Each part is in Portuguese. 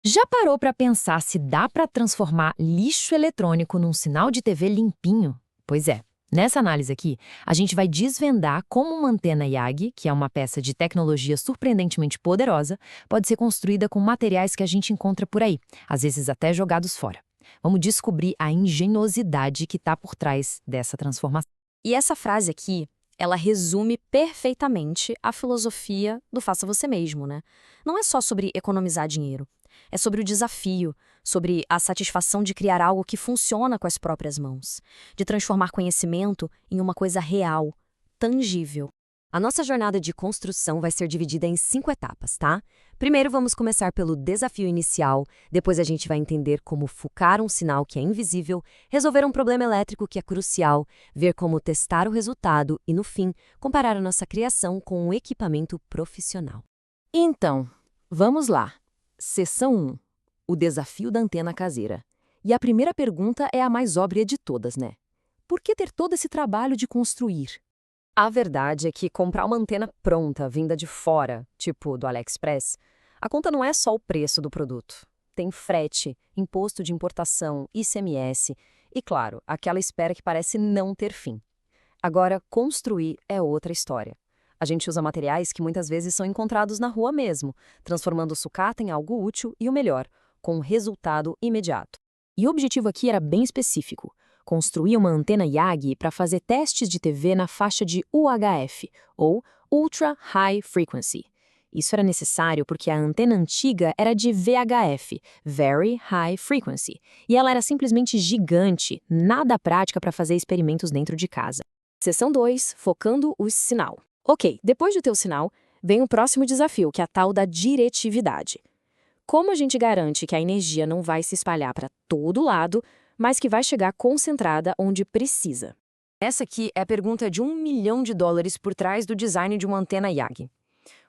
Já parou para pensar se dá para transformar lixo eletrônico num sinal de TV limpinho? Pois é. Nessa análise aqui, a gente vai desvendar como uma antena Yagi, que é uma peça de tecnologia surpreendentemente poderosa, pode ser construída com materiais que a gente encontra por aí, às vezes até jogados fora. Vamos descobrir a engenhosidade que está por trás dessa transformação. E essa frase aqui, ela resume perfeitamente a filosofia do faça você mesmo, né? Não é só sobre economizar dinheiro. É sobre o desafio, sobre a satisfação de criar algo que funciona com as próprias mãos, de transformar conhecimento em uma coisa real, tangível. A nossa jornada de construção vai ser dividida em 5 etapas, tá? Primeiro vamos começar pelo desafio inicial, depois a gente vai entender como focar um sinal que é invisível, resolver um problema elétrico que é crucial, ver como testar o resultado e, no fim, comparar a nossa criação com um equipamento profissional. Então, vamos lá. Seção 1. O desafio da antena caseira. E a primeira pergunta é a mais óbvia de todas, né? Por que ter todo esse trabalho de construir? A verdade é que comprar uma antena pronta, vinda de fora, tipo do AliExpress, a conta não é só o preço do produto. Tem frete, imposto de importação, ICMS e, claro, aquela espera que parece não ter fim. Agora, construir é outra história. A gente usa materiais que muitas vezes são encontrados na rua mesmo, transformando o sucata em algo útil e o melhor, com um resultado imediato. E o objetivo aqui era bem específico: construir uma antena Yagi para fazer testes de TV na faixa de UHF, ou Ultra High Frequency. Isso era necessário porque a antena antiga era de VHF, Very High Frequency, e ela era simplesmente gigante, nada prática para fazer experimentos dentro de casa. Seção 2, focando o sinal. Ok, depois do teu sinal, vem o próximo desafio, que é a tal da diretividade. Como a gente garante que a energia não vai se espalhar para todo lado, mas que vai chegar concentrada onde precisa? Essa aqui é a pergunta de $1 milhão por trás do design de uma antena Yagi.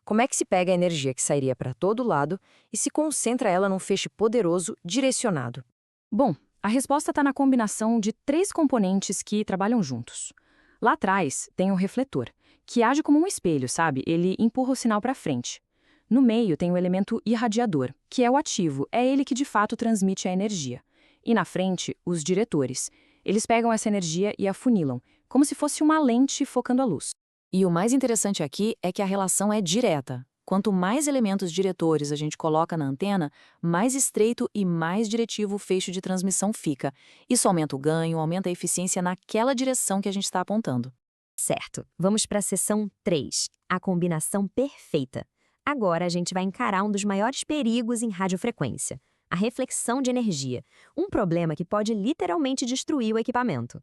Como é que se pega a energia que sairia para todo lado e se concentra ela num feixe poderoso direcionado? Bom, a resposta está na combinação de 3 componentes que trabalham juntos. Lá atrás tem o refletor, que age como um espelho, sabe? Ele empurra o sinal para frente. No meio tem o elemento irradiador, que é o ativo, é ele que de fato transmite a energia. E na frente, os diretores. Eles pegam essa energia e afunilam, como se fosse uma lente focando a luz. E o mais interessante aqui é que a relação é direta. Quanto mais elementos diretores a gente coloca na antena, mais estreito e mais diretivo o feixe de transmissão fica. Isso aumenta o ganho, aumenta a eficiência naquela direção que a gente está apontando. Certo, vamos para a seção 3, a combinação perfeita. Agora a gente vai encarar um dos maiores perigos em radiofrequência, a reflexão de energia, um problema que pode literalmente destruir o equipamento.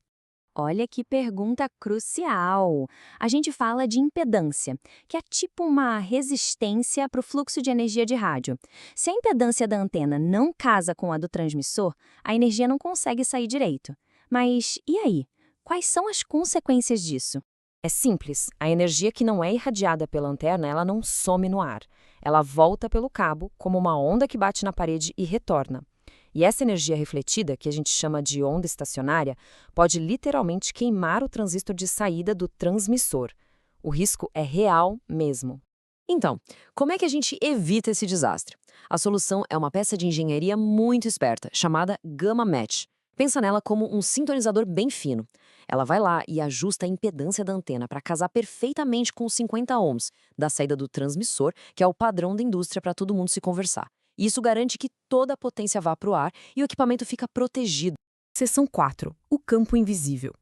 Olha que pergunta crucial! A gente fala de impedância, que é tipo uma resistência para o fluxo de energia de rádio. Se a impedância da antena não casa com a do transmissor, a energia não consegue sair direito. Mas e aí? Quais são as consequências disso? É simples, a energia que não é irradiada pela antena, ela não some no ar. Ela volta pelo cabo, como uma onda que bate na parede e retorna. E essa energia refletida, que a gente chama de onda estacionária, pode literalmente queimar o transistor de saída do transmissor. O risco é real mesmo. Então, como é que a gente evita esse desastre? A solução é uma peça de engenharia muito esperta, chamada Gamma Match. Pensa nela como um sintonizador bem fino. Ela vai lá e ajusta a impedância da antena para casar perfeitamente com os 50 ohms da saída do transmissor, que é o padrão da indústria para todo mundo se conversar. Isso garante que toda a potência vá para o ar e o equipamento fica protegido. Seção 4. O campo invisível.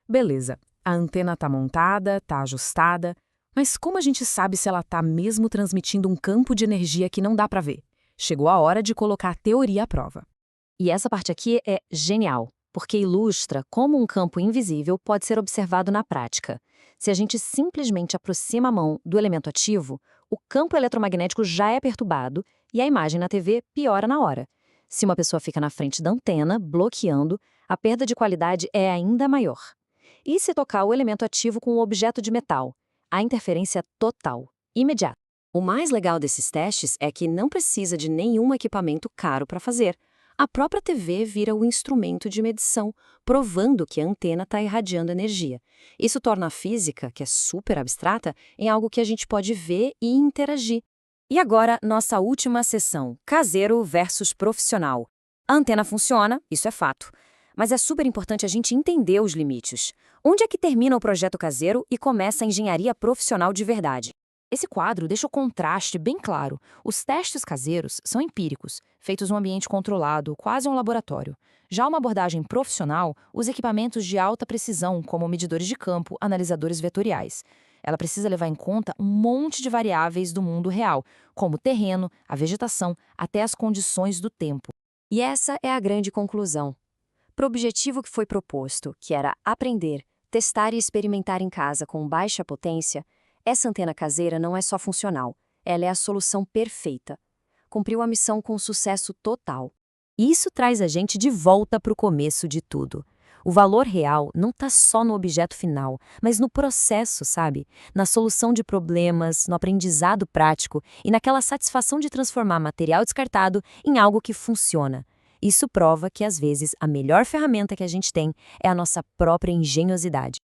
Beleza, a antena está montada, está ajustada, mas como a gente sabe se ela está mesmo transmitindo um campo de energia que não dá para ver? Chegou a hora de colocar a teoria à prova. E essa parte aqui é genial, porque ilustra como um campo invisível pode ser observado na prática. Se a gente simplesmente aproxima a mão do elemento ativo, o campo eletromagnético já é perturbado e a imagem na TV piora na hora. Se uma pessoa fica na frente da antena, bloqueando, a perda de qualidade é ainda maior. E se tocar o elemento ativo com um objeto de metal? A interferência é total, imediata. O mais legal desses testes é que não precisa de nenhum equipamento caro para fazer. A própria TV vira o instrumento de medição, provando que a antena está irradiando energia. Isso torna a física, que é super abstrata, em algo que a gente pode ver e interagir. E agora, nossa última sessão, caseiro versus profissional. A antena funciona, isso é fato. Mas é super importante a gente entender os limites. Onde é que termina o projeto caseiro e começa a engenharia profissional de verdade? Esse quadro deixa o contraste bem claro. Os testes caseiros são empíricos, feitos num ambiente controlado, quase um laboratório. Já uma abordagem profissional usa equipamentos de alta precisão, como medidores de campo, analisadores vetoriais. Ela precisa levar em conta um monte de variáveis do mundo real, como o terreno, a vegetação, até as condições do tempo. E essa é a grande conclusão. Para o objetivo que foi proposto, que era aprender, testar e experimentar em casa com baixa potência, essa antena caseira não é só funcional, ela é a solução perfeita. Cumpriu a missão com sucesso total. E isso traz a gente de volta para o começo de tudo. O valor real não está só no objeto final, mas no processo, sabe? Na solução de problemas, no aprendizado prático e naquela satisfação de transformar material descartado em algo que funciona. Isso prova que, às vezes, a melhor ferramenta que a gente tem é a nossa própria engenhosidade.